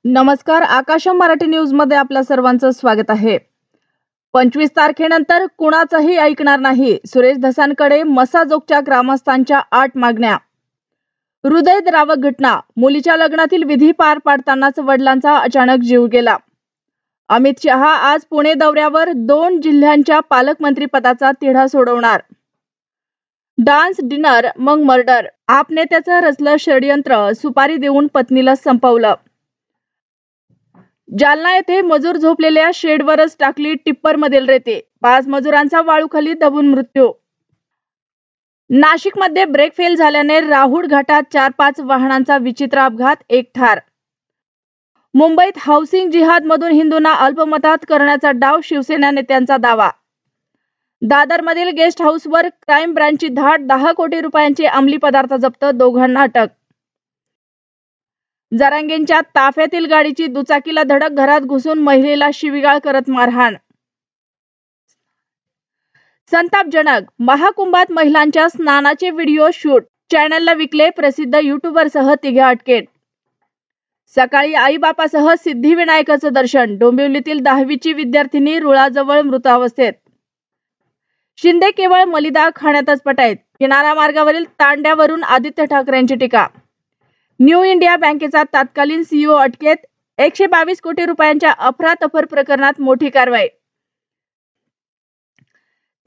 नमस्कार, आकाशम मराठी न्यूज मध्ये आपल्या सर्वांचं स्वागत आहे। 25 तारखेनंतर कुणाचंही ऐकणार नाही, सुरेश धसांकडे मसाजोगच्या ग्रामस्थांच्या 8 मागण्या। हृदयद्रावक घटना, मुलीच्या लग्नातील विधी पार पाडतानाच वडिलांचा अचानक जीव गेला। अमित शहा आज पुणे दौऱ्यावर 2 जिल्ह्यांच्या पालकमंत्री पदाचा तिढा सोडवणार। डान्स डिनर मग मर्डर, आप नेत्याचं रचलं षडयंत्र, सुपारी देऊन पत्नीला संपवलं। जालना येथे मजूर झोपलेल्या शेडवरच टाकली टिप्पर मधील रेती, 5 मजुरांचा वाळूखाली दबून मृत्यू। नाशिकमध्ये ब्रेक फेल झाल्याने राहुड घाटात 4-5 वाहनांचा विचित्र अपघात, 1 ठार। मुंबईत हाऊसिंग जिहाद मधून हिंदूंना अल्पमतात करण्याचा डाव, शिवसेना नेत्यांचा दावा। दादरमधील गेस्ट हाऊसवर क्राईम ब्रांचची धाड, 10 कोटी रुपयांचे अंमली पदार्थ जप्त, 2घांना अटक। जरांगेंच्या ताफ्यातील गाडीची दुचाकीला धडक, घरात घुसून महिलेला शिवीगाळ करत मारहाण। संतापजनक, महाकुंभात महिलांच्या स्नानाचे व्हिडिओ शूट, चॅनलला विकले, प्रसिद्ध युट्यूबरसह 3 अटकेत। सकाळी आईबापासह सिद्धिविनायकाचं दर्शन, डोंबिवलीतील 10वीची विद्यार्थिनी रुळाजवळ मृतावस्थेत। शिंदे केवळ मलिदा खाण्यातच पटाईत, किनारा मार्गावरील तांड्यावरून आदित्य ठाकरेंची टीका। न्यू इंडिया बँकेचा तत्कालीन सीईओ अटकेत, 122 कोटी रुपयांच्या अफरातफर प्रकरणात मोठी कारवाई।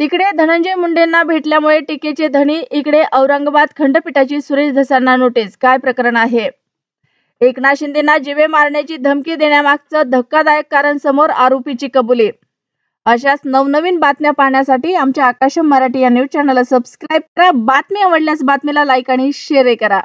तिकडे धनंजय मुंडेंना भेटल्यामुळे टीकेचे धनी, इकडे औरंगाबाद खंडपीठाची सुरेश धसांना नोटीस, काय प्रकरण आहे? एकनाथ शिंदेंना जीवे मारण्याची धमकी देण्यामागचं धक्कादायक कारण समोर, आरोपीची कबुली। अशाच नवनवीन बातम्या पाहण्यासाठी आमच्या आकाशम मराठी या न्यूज चॅनलला सबस्क्राईब करा। बातमी आवडल्यास बातमीला लाईक आणि शेअर करा।